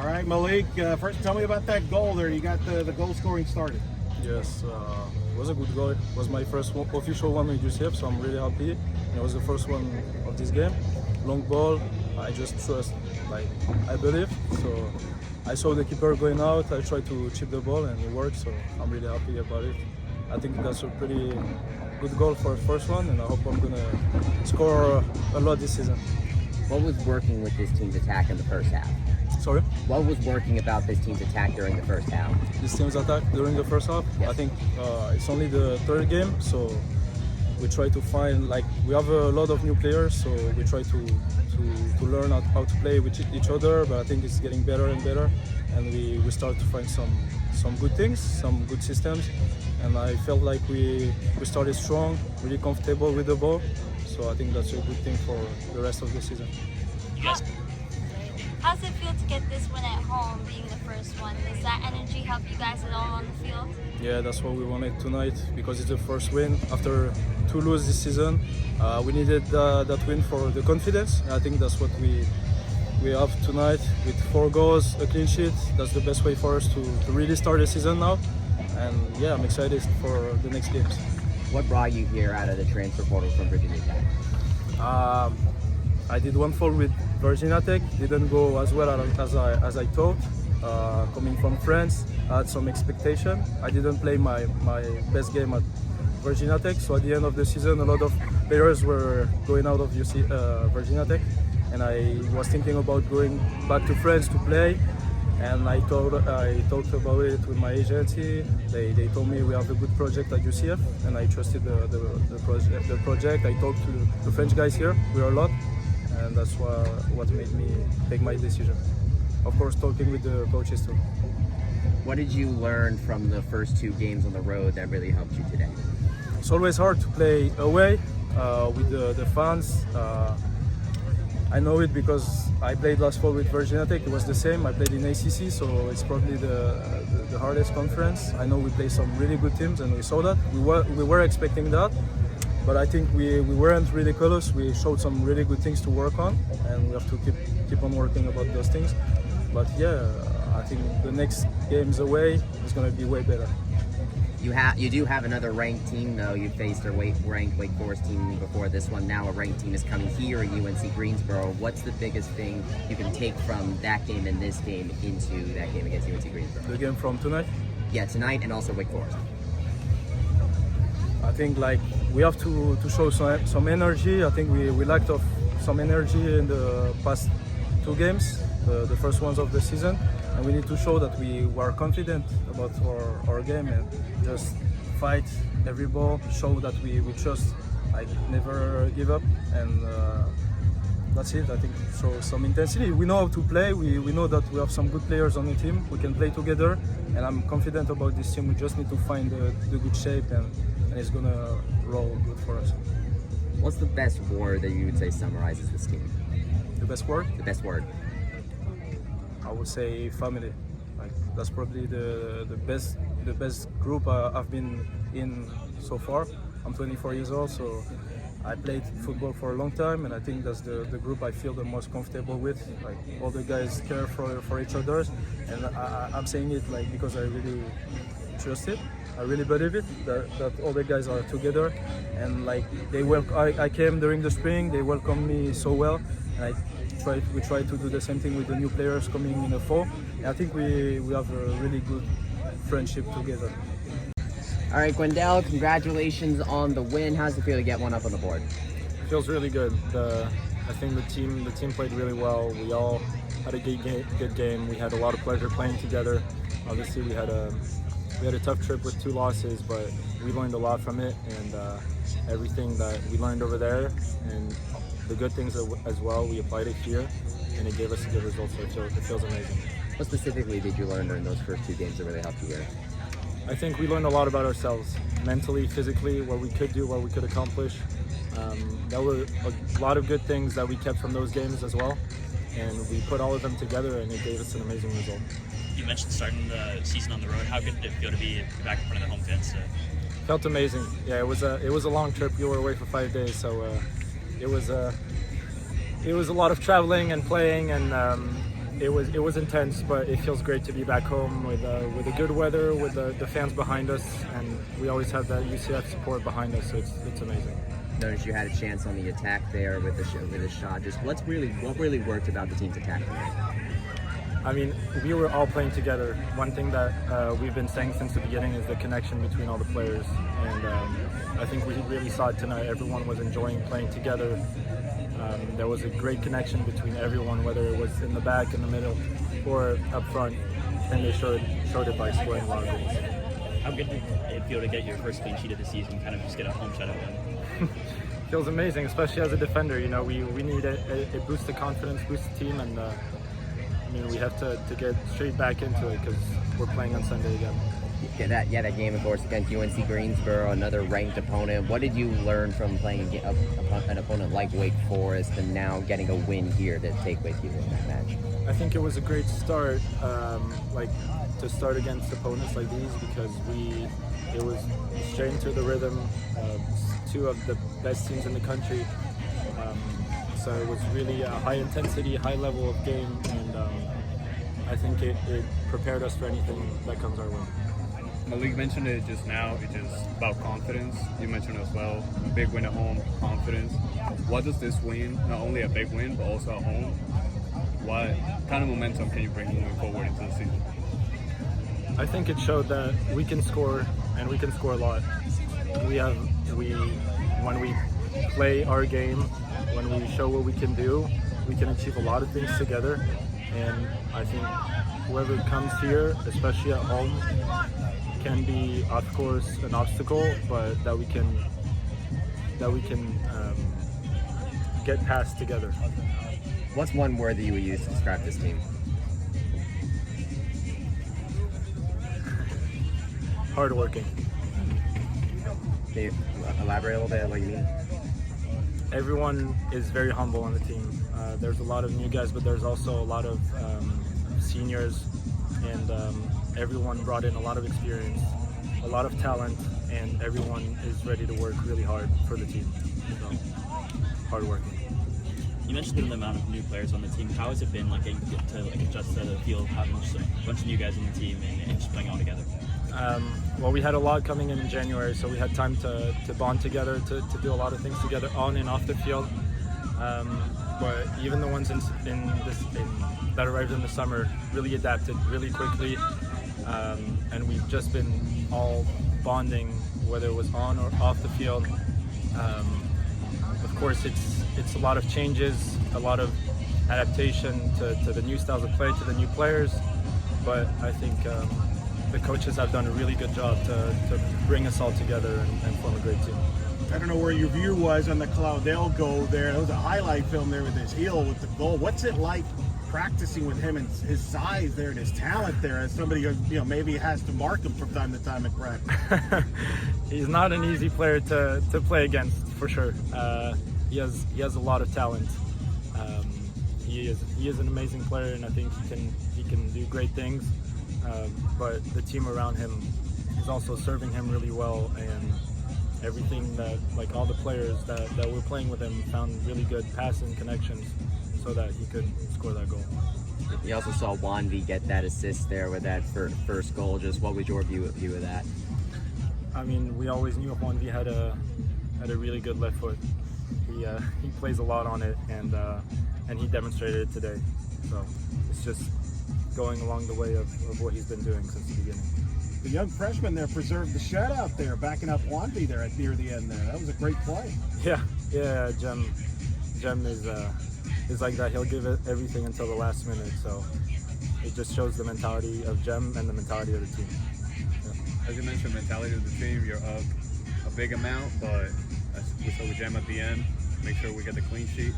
All right, Malick, first tell me about that goal there. You got the goal scoring started. Yes, it was a good goal. It was my first official one with UCF, so I'm really happy. And it was the first one of this game. Long ball, I just trust, I believe. So I saw the keeper going out, I tried to chip the ball and it worked, so I'm really happy about it. I think that's a pretty good goal for a first one, and I hope I'm gonna score a lot this season. What was working with this team's attack in the first half? Sorry? What was working about this team's attack during the first half? This team's attack during the first half, yes. I think it's only the third game, so we try to find, we have a lot of new players, so we try to learn how to play with each other, but I think it's getting better and better, and we start to find some good things, some good systems, and I felt like we started strong, really comfortable with the ball, so I think that's a good thing for the rest of the season. How's it feel to get this win at home, being the first one? Does that energy help you guys at all on the field? Yeah, that's what we wanted tonight, because it's the first win after 2 losses this season. We needed that win for the confidence. I think that's what we have tonight with 4 goals, a clean sheet. That's the best way for us to really start the season now. And yeah, I'm excited for the next games. What brought you here out of the transfer portal from Virginia Tech? I did one fall with Virginia Tech. Didn't go as well as I thought. Coming from France, I had some expectation. I didn't play my best game at Virginia Tech, so at the end of the season, a lot of players were going out of Virginia Tech, and I was thinking about going back to France to play. And I talked about it with my agency. They told me we have a good project at UCF, and I trusted the project. I talked to the French guys here. We are a lot, and that's what made me take my decision. Of course, talking with the coaches too. What did you learn from the first 2 games on the road that really helped you today? It's always hard to play away with the fans. I know it because I played last fall with Virginia Tech. It was the same. I played in ACC, so it's probably the hardest conference. I know we play some really good teams, and we saw that. We were expecting that, but I think we weren't really close. We showed some really good things to work on, and we have to keep on working about those things. But yeah, I think the next games away is going to be way better. You do have another ranked team, though. You faced a ranked Wake Forest team before this one. Now a ranked team is coming here at UNC Greensboro. What's the biggest thing you can take from that game and this game into that game against UNC Greensboro? The game from tonight? Yeah, tonight and also Wake Forest. I think we have to show some energy. I think we lacked of some energy in the past 2 games, the first ones of the season. And we need to show that we were confident about our game and just fight every ball, show that we just never give up, and that's it. I think show some intensity. We know how to play, we know that we have some good players on the team, we can play together, and I'm confident about this team. We just need to find the good shape, and it's gonna roll good for us. What's the best word that you would say summarizes this team? The best word? The best word. I would say family. That's probably the best group I've been in so far. I'm 24 years old, so I played football for a long time, and I think that's the group I feel the most comfortable with. All the guys care for each other, and I'm saying it because I really trust it. I really believe it that all the guys are together, and I came during the spring. They welcomed me so well, and we try to do the same thing with the new players coming in the fall. And I think we have a really good friendship together. All right, Gwendell, congratulations on the win. How's it feel to get one up on the board? It feels really good. I think the team played really well. We all had a good game. We had a lot of pleasure playing together. Obviously, we had a tough trip with 2 losses, but we learned a lot from it, and everything that we learned over there and the good things as well, we applied it here, and it gave us a good result, so it feels amazing. What specifically did you learn during those first 2 games that really helped you here? I think we learned a lot about ourselves, mentally, physically, what we could do, what we could accomplish. There were a lot of good things that we kept from those games as well, and we put all of them together, and it gave us an amazing result. You mentioned starting the season on the road. How good did it feel to be back in front of the home fans? Felt amazing. Yeah, it was a long trip. You were away for 5 days, so it was a lot of traveling and playing, and It was intense, but it feels great to be back home with the good weather, with the fans behind us, and we always have that UCF support behind us. So it's amazing. Noticed you had a chance on the attack there with the shot. Just what really worked about the team's attack tonight? I mean, we were all playing together. One thing that we've been saying since the beginning is the connection between all the players, and I think we really saw it tonight. Everyone was enjoying playing together. There was a great connection between everyone, whether it was in the back, in the middle, or up front, and they showed it by scoring a lot of goals. How good did it feel to get your first clean sheet of the season, kind of just get a home shutout win? Feels amazing, especially as a defender. You know, we need a boost of confidence, boost the team, and I mean, we have to get straight back into it because we're playing on Sunday again. That game, of course, against UNC Greensboro, another ranked opponent. What did you learn from playing an opponent like Wake Forest and now getting a win here to take with you in that match? I think it was a great start, to start against opponents like these, because it was straight into the rhythm. Two of the best teams in the country, so it was really a high intensity, high level of game, and I think it prepared us for anything that comes our way. Malick mentioned it just now. It's just about confidence. You mentioned as well, big win at home, confidence. What does this win, not only a big win, but also at home, what kind of momentum can you bring moving forward into the season? I think it showed that we can score, and we can score a lot. When we play our game, when we show what we can do, we can achieve a lot of things together. And I think whoever comes here, especially at home, can be, of course, an obstacle, but that we can get past together. What's one word that you would use to describe this team? Hardworking. Can you elaborate a little bit on what you mean? Everyone is very humble on the team. There's a lot of new guys, but there's also a lot of seniors, and everyone brought in a lot of experience, a lot of talent, and everyone is ready to work really hard for the team. So, hardworking. You mentioned the amount of new players on the team. How has it been getting to adjust to the field, having just a bunch of new guys on the team and just playing all together? Well, we had a lot coming in January, so we had time to bond together, to do a lot of things together on and off the field. But even the ones that arrived in the summer really adapted really quickly, and we've just been all bonding, whether it was on or off the field. Of course, it's a lot of changes, a lot of adaptation to the new styles of play, to the new players, but I think the coaches have done a really good job to bring us all together and form a great team. I don't know where your view was on the Claudel goal there. There was a highlight film there with his heel with the goal. What's it like practicing with him and his size there and his talent there as somebody who maybe has to mark him from time to time at practice? He's not an easy player to play against, for sure. He has a lot of talent. He is an amazing player, and I think he can do great things. But the team around him is also serving him really well, and everything that all the players that were playing with him found really good passing connections so that he could score that goal. You also saw Wanvi get that assist there with that first goal. Just what was your view of that? I mean, we always knew Wanvi had a really good left foot. He plays a lot on it, and he demonstrated it today. So it's just going along the way of what he's been doing since the beginning. The young freshman there preserved the shutout there, backing up Wanvi there near the end there. That was a great play. Yeah, Jem is like that. He'll give it everything until the last minute. So it just shows the mentality of Jem and the mentality of the team. Yeah. As you mentioned, mentality of the team, you're up a big amount, but as we saw with Jem at the end, make sure we get the clean sheet.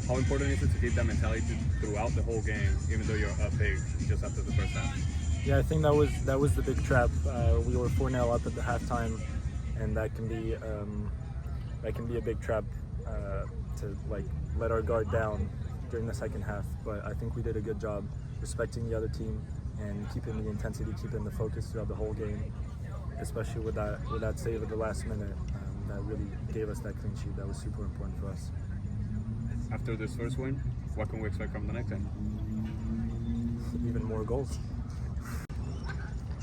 How important is it to keep that mentality throughout the whole game, even though you're up big just after the first half? Yeah, I think that was the big trap. We were 4-0 up at the halftime, and that can be a big trap to let our guard down during the second half. But I think we did a good job respecting the other team and keeping the intensity, keeping the focus throughout the whole game, especially with that save at the last minute. That really gave us that clean sheet. That was super important for us. After this first win, what can we expect from the next game? more goals.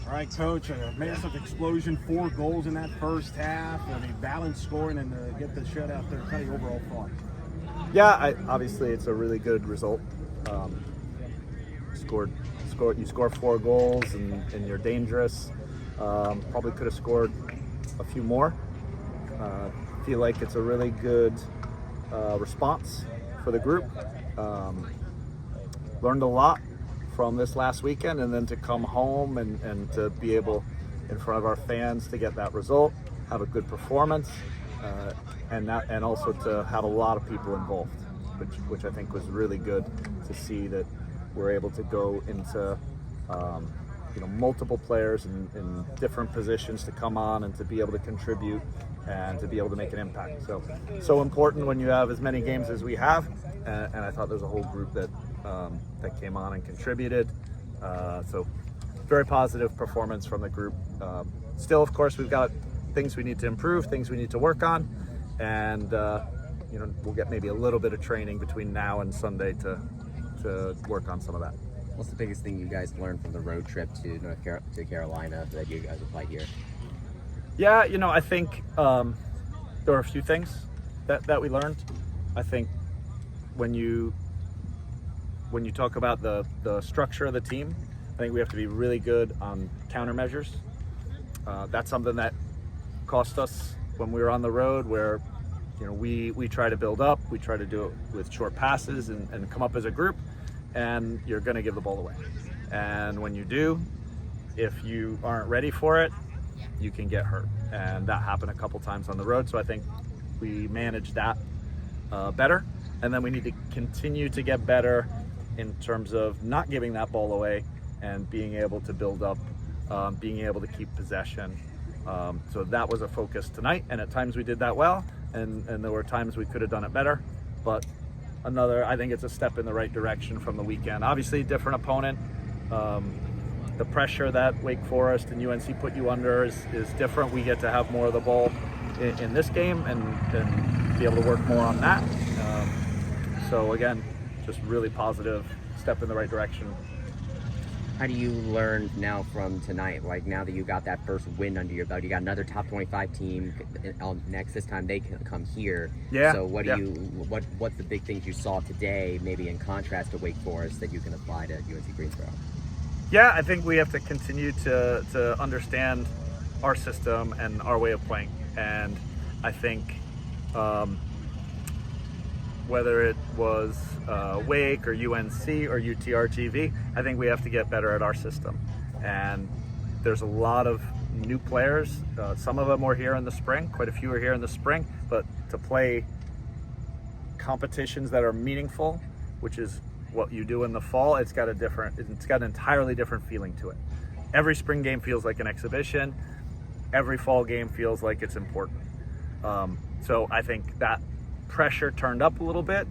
All right, Coach, a massive explosion, 4 goals in that first half. I mean, balanced scoring and get the shutout there. Kind of overall thought. Yeah, obviously it's a really good result. You score 4 goals and you're dangerous. Probably could have scored a few more. Feel like it's a really good response for the group. Learned a lot from this last weekend, and then to come home and to be able in front of our fans to get that result, have a good performance, and also to have a lot of people involved, which I think was really good to see, that we're able to go into multiple players in different positions to come on and to be able to contribute and to be able to make an impact. So important when you have as many games as we have, and I thought there's a whole group that came on and contributed. So very positive performance from the group. Still, of course, we've got things we need to improve, things we need to work on, and we'll get maybe a little bit of training between now and Sunday to work on some of that. What's the biggest thing you guys learned from the road trip to Carolina that you guys apply here? Yeah, I think there were a few things that we learned. I think when you talk about the structure of the team, I think we have to be really good on countermeasures. That's something that cost us when we were on the road, where we try to build up, we try to do it with short passes and come up as a group, and you're going to give the ball away. And when you do, if you aren't ready for it, you can get hurt. And that happened a couple times on the road. So I think we managed that better. And then we need to continue to get better in terms of not giving that ball away and being able to build up, being able to keep possession. So that was a focus tonight. And at times we did that well. And there were times we could have done it better. But I think it's a step in the right direction from the weekend. Obviously, different opponent. The pressure that Wake Forest and UNC put you under is different. We get to have more of the ball in this game and be able to work more on that. So again, just really positive step in the right direction. How do you learn now from tonight? Like, now that you got that first win under your belt, you got another top 25 team next. This time they can come here. Yeah. So what's the big things you saw today, maybe in contrast to Wake Forest, that you can apply to UNC Greensboro? Yeah, I think we have to continue to understand our system and our way of playing. And I think whether it was Wake or UNC or UTRGV, I think we have to get better at our system. And there's a lot of new players. Some of them were here in the spring, quite a few are here in the spring, but to play competitions that are meaningful, which is what you do in the fall, it's got an entirely different feeling to it. Every spring game feels like an exhibition. Every fall game feels like it's important. So I think that pressure turned up a little bit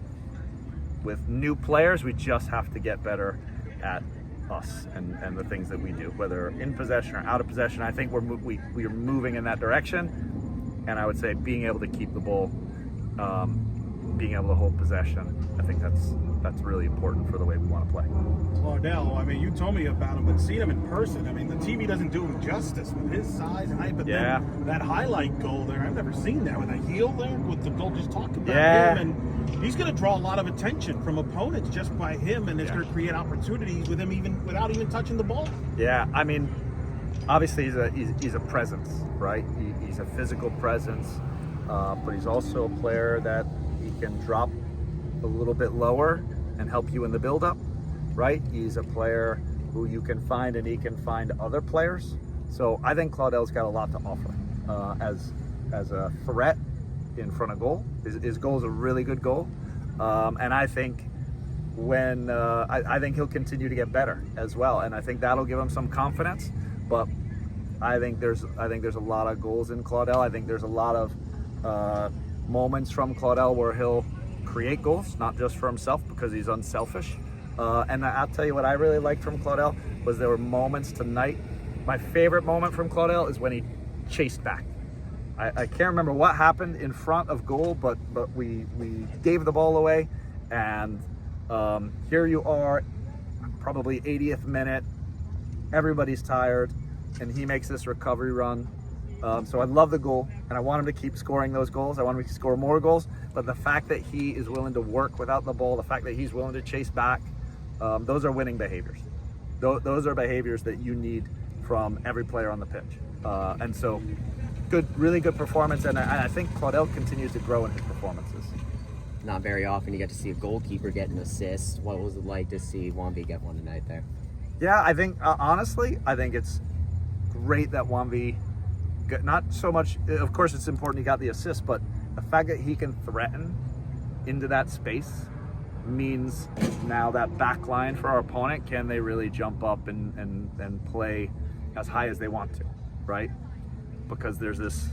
with new players. We just have to get better at us and the things that we do, whether in possession or out of possession. I think we're moving in that direction, and I would say being able to keep the ball, being able to hold possession, I think that's really important for the way we want to play. Claudel, I mean, you told me about him, but seeing him in person, I mean, the TV doesn't do him justice with his size and height. But then that highlight goal there, I've never seen that with a heel there, with the goal just talking about him. And he's going to draw a lot of attention from opponents just by him, and it's going to create opportunities with him without even touching the ball. Yeah, I mean, obviously he's a presence, right? He's a physical presence, but he's also a player that he can drop a little bit lower and help you in the build-up, right? He's a player who you can find, and he can find other players. So I think Claudel's got a lot to offer as a threat in front of goal. His goal is a really good goal, and I think I think he'll continue to get better as well, and I think that'll give him some confidence. But I think there's a lot of goals in Claudel. I think there's a lot of moments from Claudel where he'll create goals, not just for himself, because he's unselfish. And I'll tell you what I really liked from Claudel was there were moments tonight. My favorite moment from Claudel is when he chased back. I can't remember what happened in front of goal, but we gave the ball away, and here you are probably 80th minute. Everybody's tired, and he makes this recovery run. So I love the goal, and I want him to keep scoring those goals. I want him to score more goals, but the fact that he is willing to work without the ball, the fact that he's willing to chase back, those are winning behaviors. Those are behaviors that you need from every player on the pitch. And so, really good performance, and I think Claudel continues to grow in his performances. Not very often you get to see a goalkeeper get an assist. What was it like to see Wambi get one tonight there? Yeah, I think, honestly, I think it's great that Wambi, not so much, of course it's important he got the assist, but the fact that he can threaten into that space means now that back line for our opponent, can they really jump up and play as high as they want to, right? Because there's this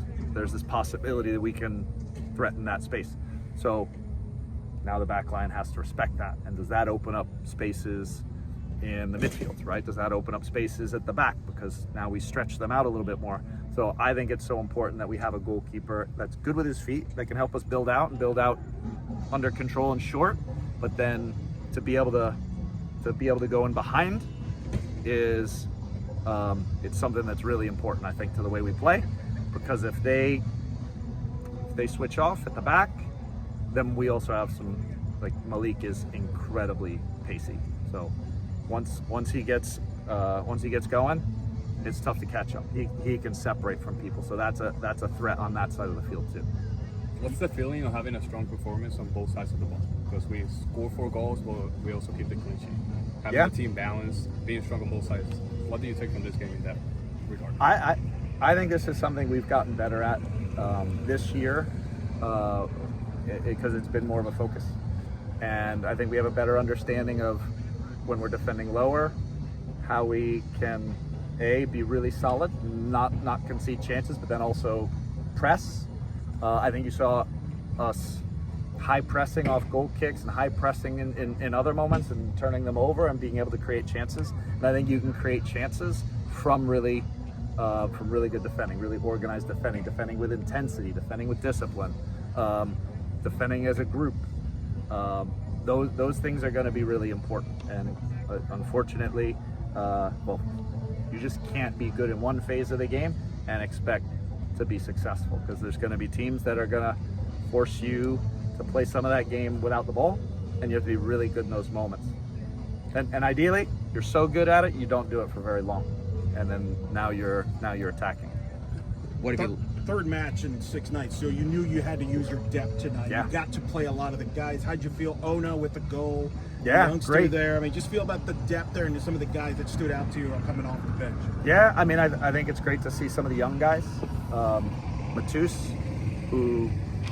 possibility that we can threaten that space. So now the back line has to respect that. And does that open up spaces in the midfield, right? Does that open up spaces at the back? Because now we stretch them out a little bit more. So I think it's so important that we have a goalkeeper that's good with his feet, that can help us build out under control and short, but then to be able to go in behind is it's something that's really important, I think, to the way we play, because if they switch off at the back, then we also have some, like Malick is incredibly pacey. So once he gets going, it's tough to catch up. He can separate from people, so that's a threat on that side of the field too. What's the feeling of having a strong performance on both sides of the ball? Because we score 4 goals, but we also keep the clean sheet. Having the team balanced, being strong on both sides. What do you take from this game in that regard? I think this is something we've gotten better at this year because it's been more of a focus. And I think we have a better understanding of when we're defending lower, how we can, be really solid, not concede chances, but then also press. I think you saw us high pressing off goal kicks and high pressing in other moments and turning them over and being able to create chances. And I think you can create chances from really good defending, really organized defending with intensity, defending with discipline, defending as a group. Those things are going to be really important. And unfortunately, you just can't be good in one phase of the game and expect to be successful, because there's going to be teams that are going to force you to play some of that game without the ball, and you have to be really good in those moments. And ideally, you're so good at it, you don't do it for very long, and then now you're attacking. What if you? Third match in 6 nights, so you knew you had to use your depth tonight. Yeah. You got to play a lot of the guys. How'd you feel? Ono with the goal. Yeah, youngster great. There. I mean, just feel about the depth there and some of the guys that stood out to you coming off the bench. Yeah, I mean, I think it's great to see some of the young guys. Matus, who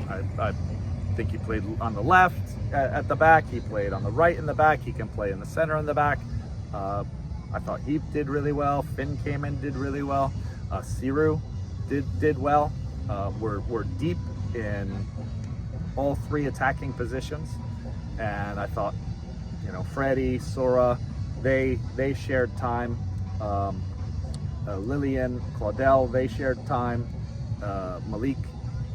I think he played on the left at the back. He played on the right in the back. He can play in the center in the back. I thought he did really well. Finn came in, did really well. Siru did well. We're deep in all 3 attacking positions, and I thought, Freddie, Sora, they shared time. Lillian, Claudel, they shared time. Malick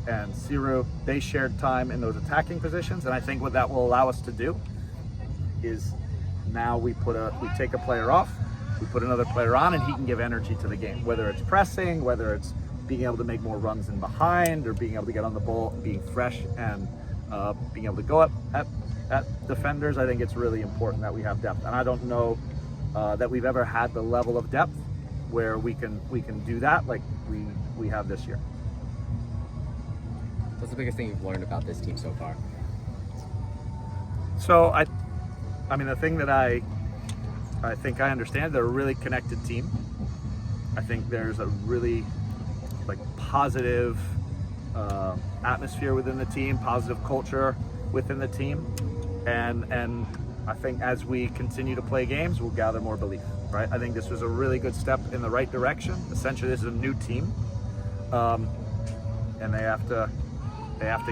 and Siru, they shared time in those attacking positions, and I think what that will allow us to do is now we take a player off, we put another player on, and he can give energy to the game, whether it's pressing, whether it's being able to make more runs in behind, or being able to get on the ball, being fresh, and being able to go up at defenders. I think it's really important that we have depth, and I don't know that we've ever had the level of depth where we can do that like we have this year. What's the biggest thing you've learned about this team so far? So I mean, the thing that I think I understand, they're a really connected team. I think there's a really positive atmosphere within the team, positive culture within the team, and I think as we continue to play games, we'll gather more belief, right? I think this was a really good step in the right direction. Essentially, this is a new team, and they have to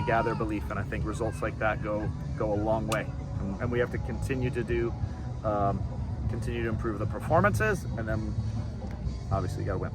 gather belief, and I think results like that go a long way, and we have to continue to improve the performances, and then obviously you got to win.